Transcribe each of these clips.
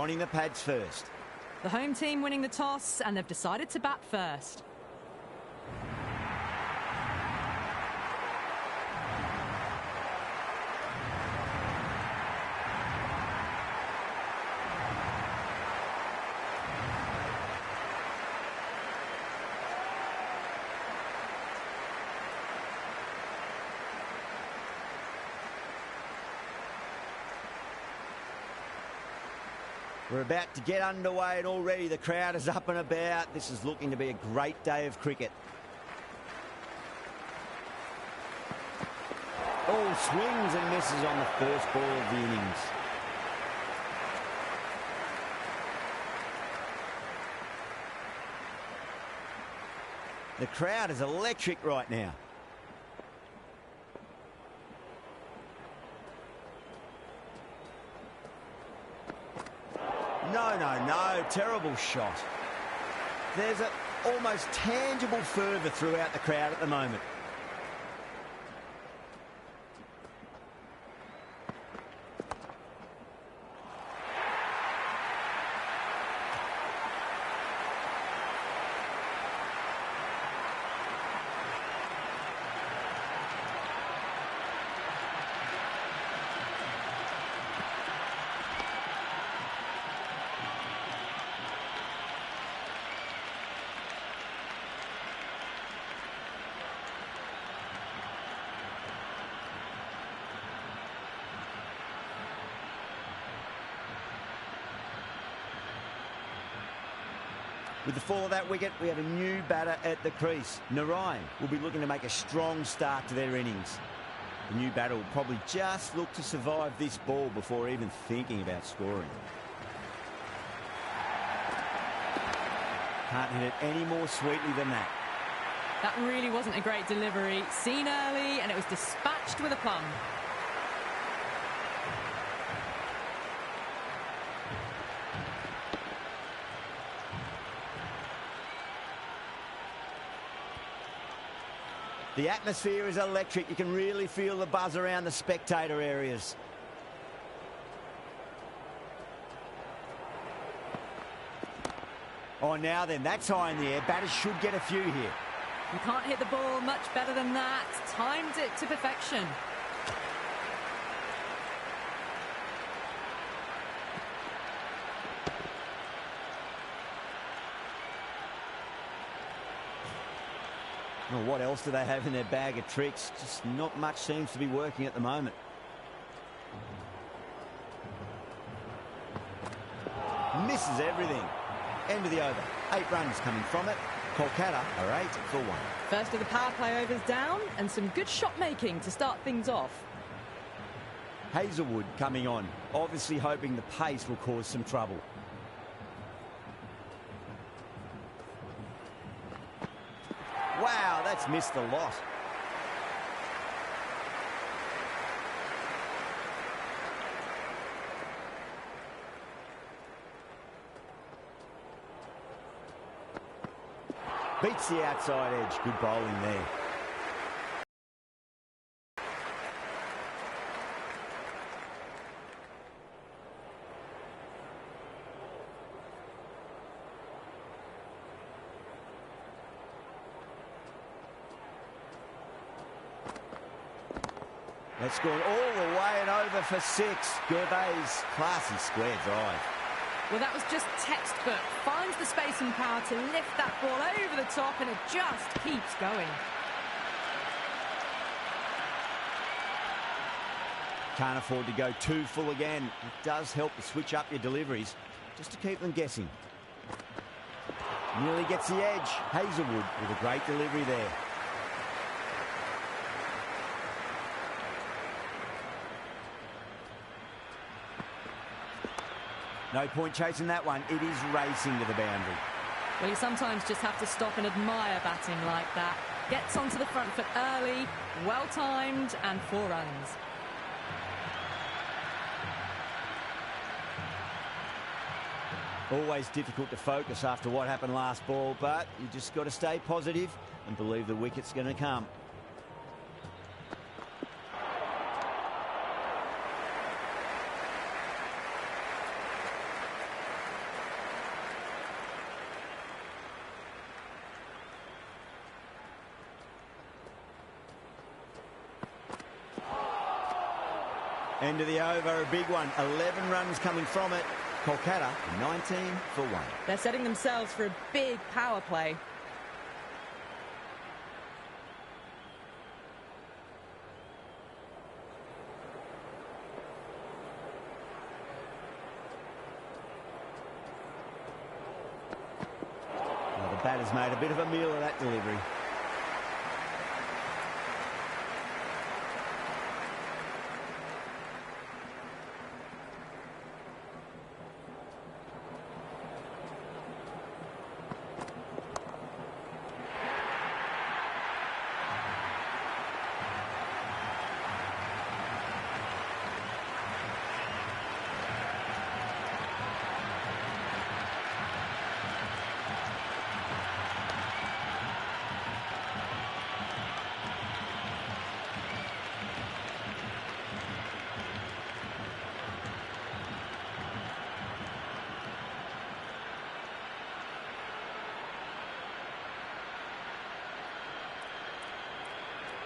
donning the pads first. The home team winning the toss, and they've decided to bat first. We're about to get underway and already the crowd is up and about. This is looking to be a great day of cricket. All swings and misses on the first ball of the innings. The crowd is electric right now. No, terrible shot. There's an almost tangible fervour throughout the crowd at the moment. With the fall of that wicket, we have a new batter at the crease. Narayan will be looking to make a strong start to their innings. The new batter will probably just look to survive this ball before even thinking about scoring. Can't hit it any more sweetly than that. That really wasn't a great delivery. Seen early, and it was dispatched with a plum. The atmosphere is electric. You can really feel the buzz around the spectator areas. Oh, now then, that's high in the air. Batters should get a few here. You can't hit the ball much better than that. Timed it to perfection. Well, what else do they have in their bag of tricks? Just not much seems to be working at the moment. Misses everything. End of the over. 8 runs coming from it. Kolkata are 8 for 1. First of the power play overs down, and some good shot making to start things off. Hazelwood coming on, obviously hoping the pace will cause some trouble. Wow, that's missed a lot. Beats the outside edge. Good bowling there. That's gone all the way and over for 6. Gervais, classy square drive. Well, that was just textbook. Finds the space and power to lift that ball over the top, and it just keeps going. Can't afford to go too full again. It does help to switch up your deliveries, just to keep them guessing. Nearly gets the edge. Hazelwood with a great delivery there. No point chasing that one. It is racing to the boundary. Well, you sometimes just have to stop and admire batting like that. Gets onto the front foot early, well-timed, and 4 runs. Always difficult to focus after what happened last ball, but you just got to stay positive and believe the wicket's going to come. End of the over, a big one. 11 runs coming from it. Kolkata 19 for 1. They're setting themselves for a big power play. Well, the batter's made a bit of a meal of that delivery.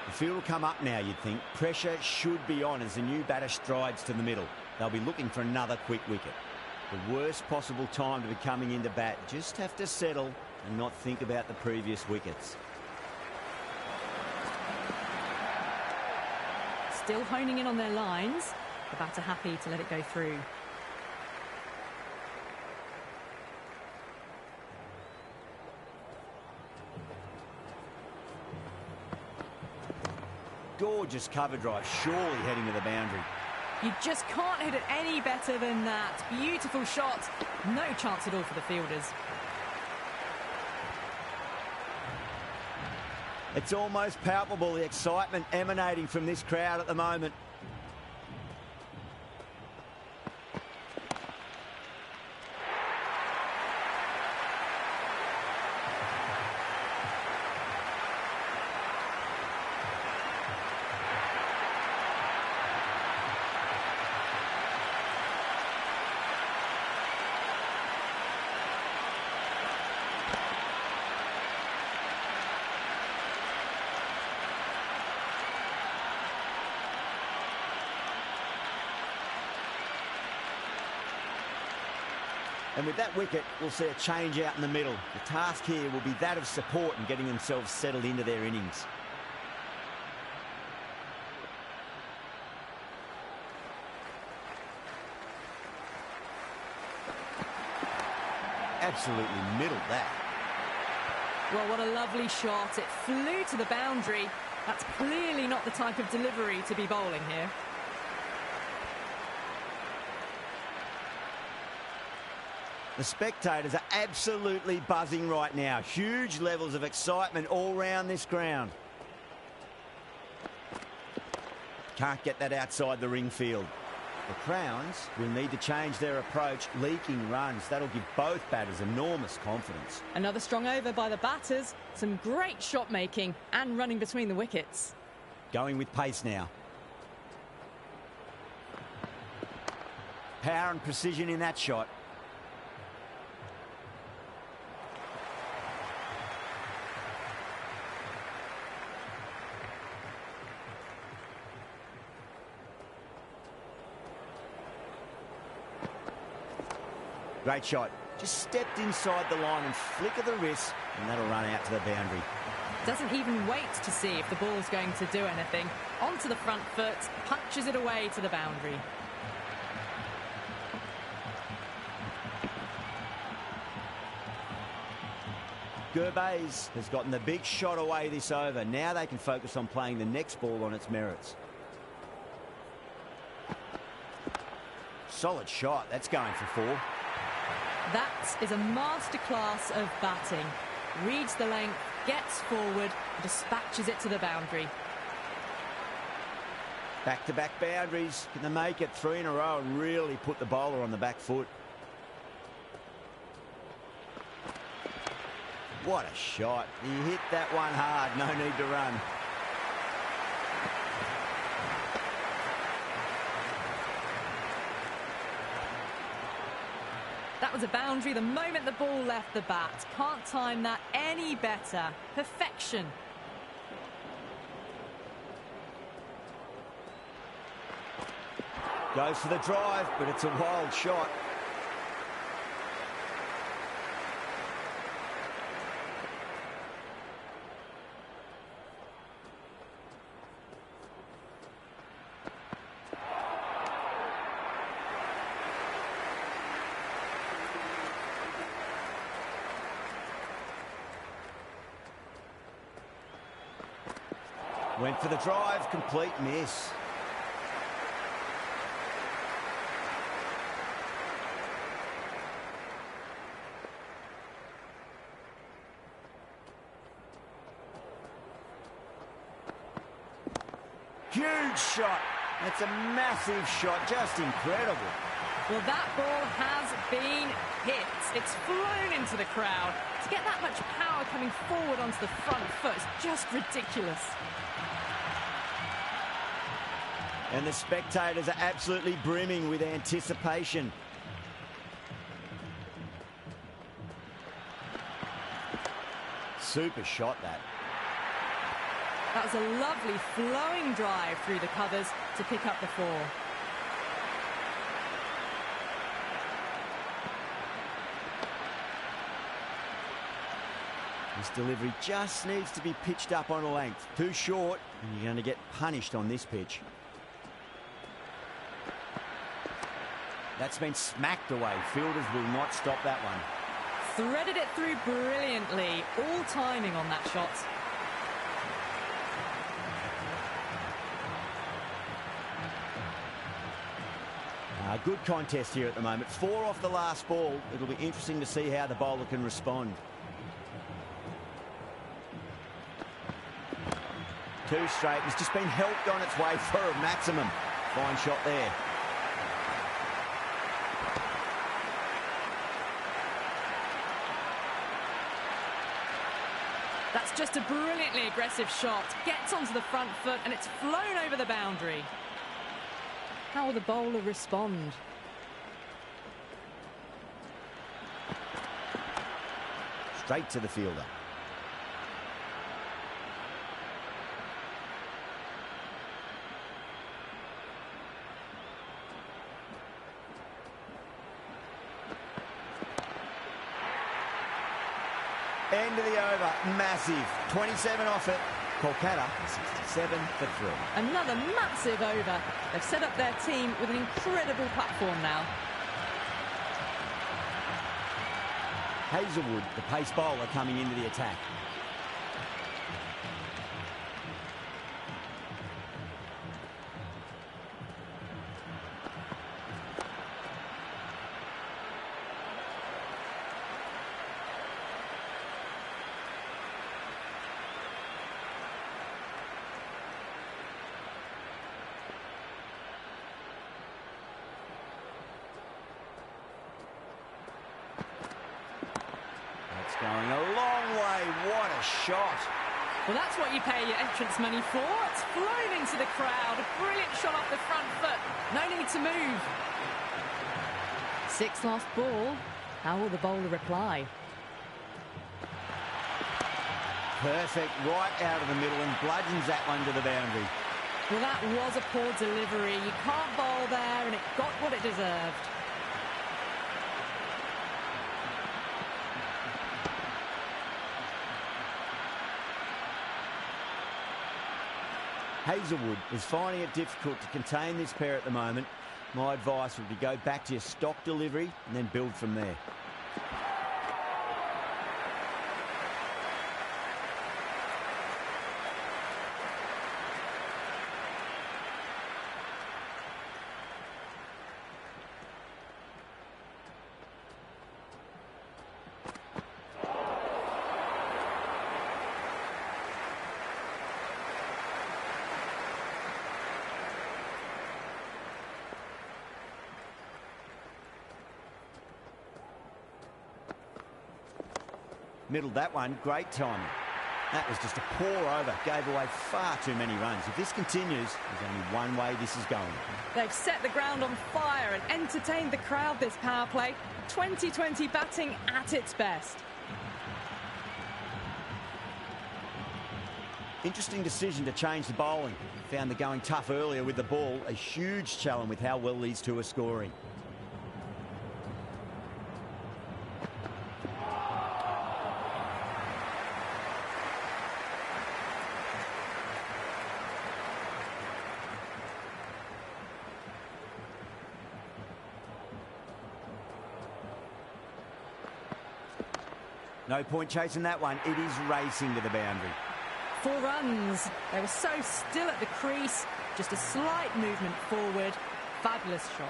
The field will come up now, you'd think. Pressure should be on as the new batter strides to the middle. They'll be looking for another quick wicket. The worst possible time to be coming into bat. Just have to settle and not think about the previous wickets. Still honing in on their lines. The batter happy to let it go through. Gorgeous cover drive, surely heading to the boundary. You just can't hit it any better than that. Beautiful shot. No chance at all for the fielders. It's almost palpable, the excitement emanating from this crowd at the moment. And with that wicket, we'll see a change out in the middle. The task here will be that of support and getting themselves settled into their innings. Absolutely middled that. Well, what a lovely shot. It flew to the boundary. That's clearly not the type of delivery to be bowling here. The spectators are absolutely buzzing right now. Huge levels of excitement all round this ground. Can't get that outside the ring field. The Crowns will need to change their approach, leaking runs. That'll give both batters enormous confidence. Another strong over by the batters. Some great shot making and running between the wickets. Going with pace now. Power and precision in that shot. Great shot. Just stepped inside the line and flick of the wrist, and that'll run out to the boundary. Doesn't even wait to see if the ball's going to do anything. Onto the front foot, punches it away to the boundary. Gervais has gotten the big shot away this over. Now they can focus on playing the next ball on its merits. Solid shot. That's going for 4. That is a masterclass of batting. Reads the length, gets forward, dispatches it to the boundary. Back-to-back boundaries. Can they make it 3 in a row and really put the bowler on the back foot? What a shot. He hit that one hard. No need to run. That was a boundary the moment the ball left the bat. Can't time that any better. Perfection. Goes for the drive, but it's a wild shot. Went for the drive, complete miss. Huge shot. That's a massive shot, just incredible. Well, that ball has been hit. It's flown into the crowd. To get that much power coming forward onto the front foot is just ridiculous. And the spectators are absolutely brimming with anticipation. Super shot, that. That was a lovely flowing drive through the covers to pick up the 4. This delivery just needs to be pitched up on a length. Too short, and you're going to get punished on this pitch. That's been smacked away. Fielders will not stop that one. Threaded it through brilliantly. All timing on that shot. Good contest here at the moment. 4 off the last ball. It'll be interesting to see how the bowler can respond. 2 straight. It's just been helped on its way for a maximum. Fine shot there. That's just a brilliantly aggressive shot. Gets onto the front foot and it's flown over the boundary. How will the bowler respond? Straight to the fielder. End of the over. Massive. 27 off it. Kolkata 67 for 3. Another massive over. They've set up their team with an incredible platform now. Hazelwood, the pace bowler, coming into the attack. Going a long way. What a shot. Well, that's what you pay your entrance money for. It's flown into the crowd. A brilliant shot off the front foot. No need to move. 6 last ball. How will the bowler reply? Perfect. Right out of the middle and bludgeons that one to the boundary. Well, that was a poor delivery. You can't bowl there, and it got what it deserved. Hazelwood is finding it difficult to contain this pair at the moment. My advice would be go back to your stock delivery and then build from there. Middled that one, great timing. That was just a poor over, gave away far too many runs. If this continues, there's only one way this is going. They've set the ground on fire and entertained the crowd this power play. 2020 batting at its best. Interesting decision to change the bowling. Found the going tough earlier with the ball. A huge challenge with how well these two are scoring. No point chasing that one. It is racing to the boundary. 4 runs. They were so still at the crease. Just a slight movement forward. Fabulous shot.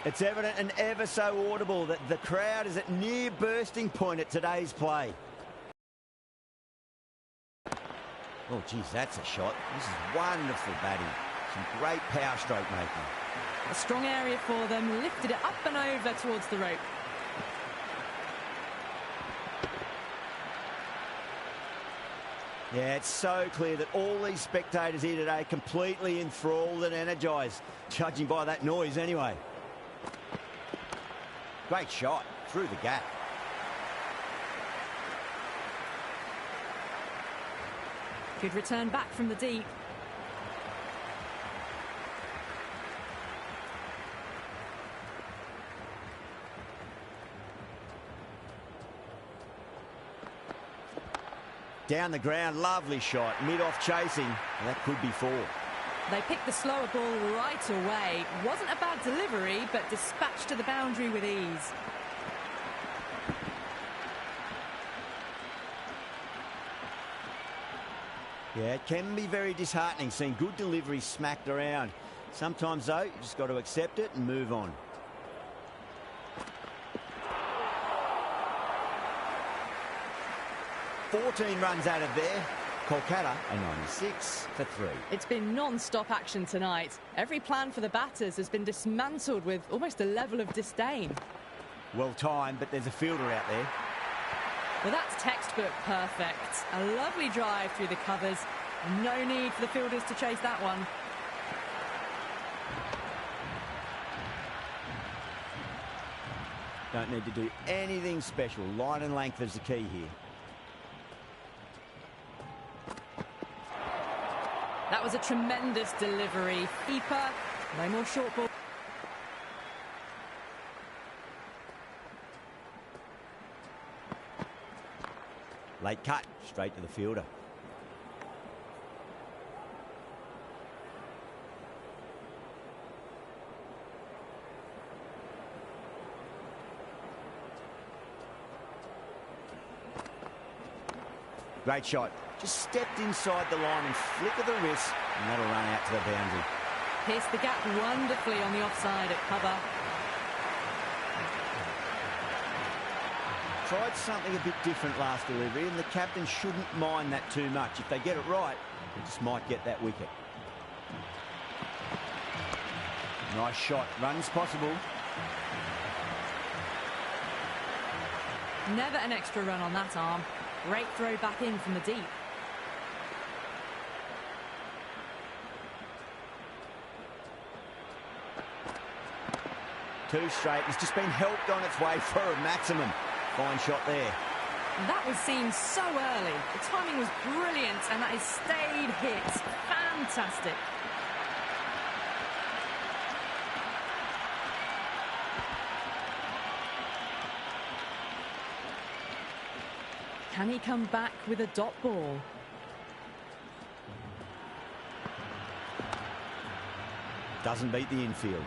It's evident and ever so audible that the crowd is at near bursting point at today's play. Oh, geez, that's a shot. This is wonderful batting. Some great power stroke making. A strong area for them, lifted it up and over towards the rope. Yeah, it's so clear that all these spectators here today are completely enthralled and energised, judging by that noise anyway. Great shot through the gap. Good return back from the deep. Down the ground, lovely shot, mid-off chasing, and that could be 4. They picked the slower ball right away. Wasn't a bad delivery, but dispatched to the boundary with ease. Yeah, it can be very disheartening seeing good delivery smacked around. Sometimes, though, you just got to accept it and move on. "14 runs out of there. Kolkata a 96 for 3. It's been non-stop action tonight. Every plan for the batters has been dismantled with almost a level of disdain. Well timed, but there's a fielder out there. Well, that's textbook perfect. A lovely drive through the covers. No need for the fielders to chase that one. Don't need to do anything special. Line and length is the key here. That was a tremendous delivery. Keeper, no more short ball. Late cut, straight to the fielder. Great shot. Just stepped inside the line and flick of the wrist, and that'll run out to the boundary. Pierced the gap wonderfully on the offside at cover. Tried something a bit different last delivery, and the captain shouldn't mind that too much. If they get it right, they just might get that wicket. Nice shot. Runs possible. Never an extra run on that arm. Great throw back in from the deep. Two straight. It's just been helped on its way for a maximum. Fine shot there. That was seen so early. The timing was brilliant, and that is stayed hit. Fantastic. Can he come back with a dot ball? Doesn't beat the infield.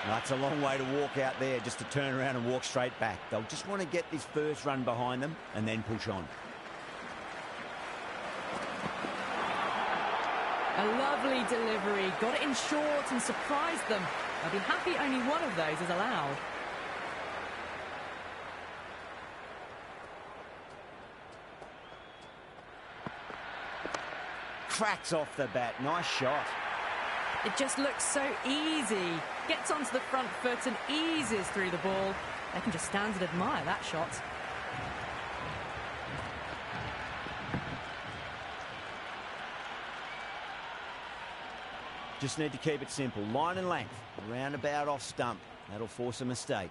That's a long way to walk out there just to turn around and walk straight back. They'll just want to get this first run behind them and then push on. A lovely delivery, got it in short and surprised them. I'll be happy only one of those is allowed. Cracks off the bat, nice shot. It just looks so easy. Gets onto the front foot and eases through the ball. They can just stand and admire that shot. Just need to keep it simple. Line and length, roundabout off stump. That'll force a mistake.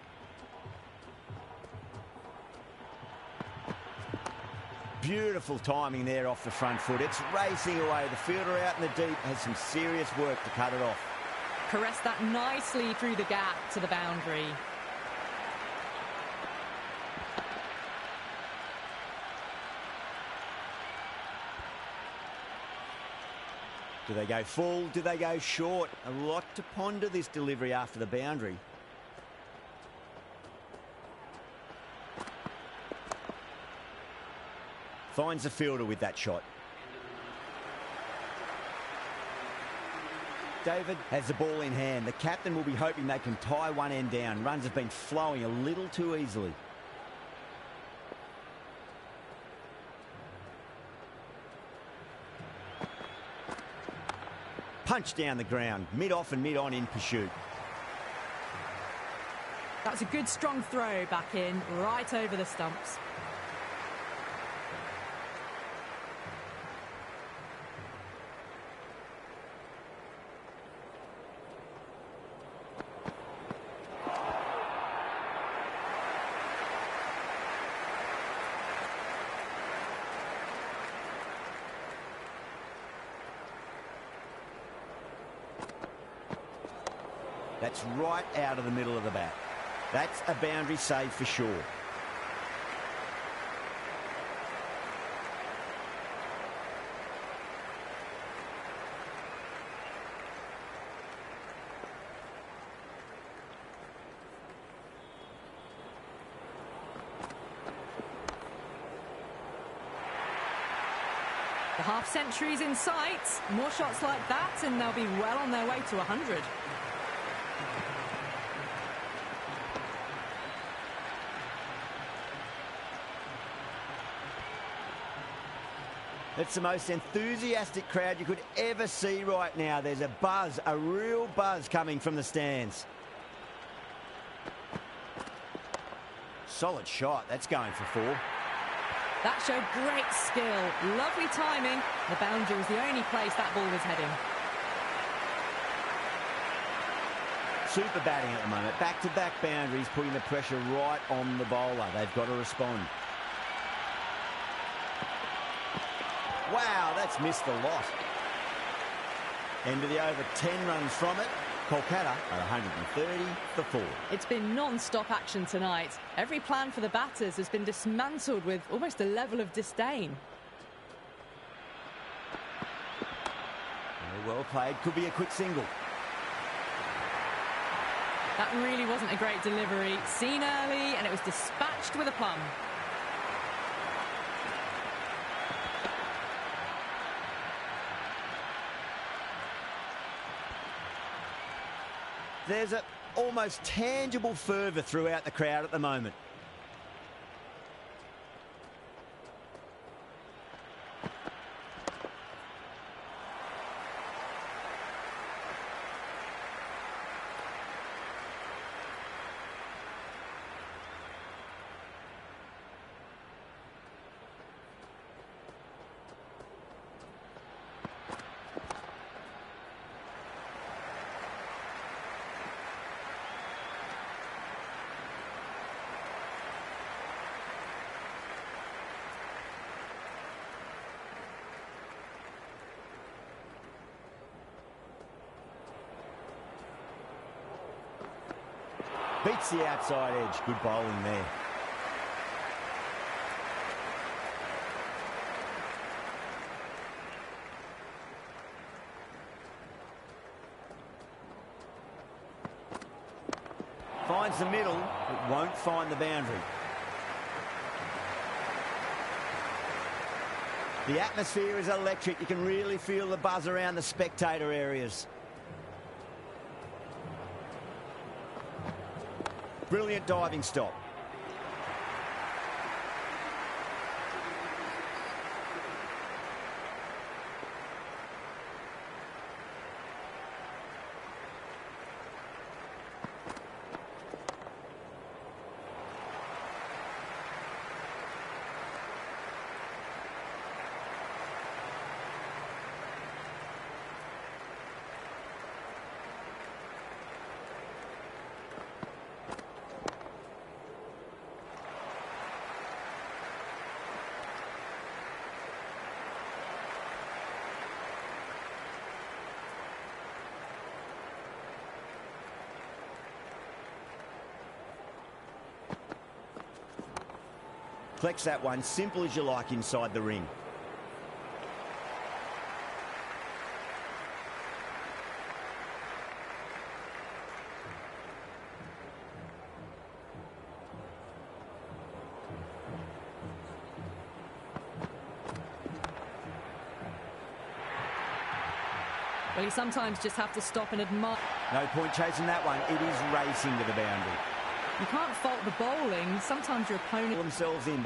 Beautiful timing there off the front foot. It's racing away. The fielder out in the deep has some serious work to cut it off. Caressed that nicely through the gap to the boundary. Do they go full? Do they go short? A lot to ponder this delivery after the boundary. Finds the fielder with that shot. David has the ball in hand. The captain will be hoping they can tie one end down. Runs have been flowing a little too easily. Punch down the ground, mid-off and mid-on in pursuit. That's a good strong throw back in, right over the stumps. That's right out of the middle of the bat. That's a boundary save for sure. The half century's in sight. More shots like that and they'll be well on their way to 100. It's the most enthusiastic crowd you could ever see right now. There's a buzz, a real buzz coming from the stands. Solid shot. That's going for 4. That showed great skill. Lovely timing. The boundary was the only place that ball was heading. Super batting at the moment. Back-to-back boundaries, putting the pressure right on the bowler. They've got to respond. Wow, that's missed a lot. End of the over, 10 runs from it. Kolkata are 130 for 4. It's been non-stop action tonight. Every plan for the batters has been dismantled with almost a level of disdain. Well played. Could be a quick single. That really wasn't a great delivery. Seen early, and it was dispatched with a plum. There's an almost tangible fervour throughout the crowd at the moment. Beats the outside edge. Good bowling there. Finds the middle, but won't find the boundary. The atmosphere is electric. You can really feel the buzz around the spectator areas. Brilliant diving stop. Flex that one, simple as you like inside the ring. Well, you sometimes just have to stop and admire. No point chasing that one. It is racing to the boundary. You can't fault the bowling. Sometimes your opponent Themselves in.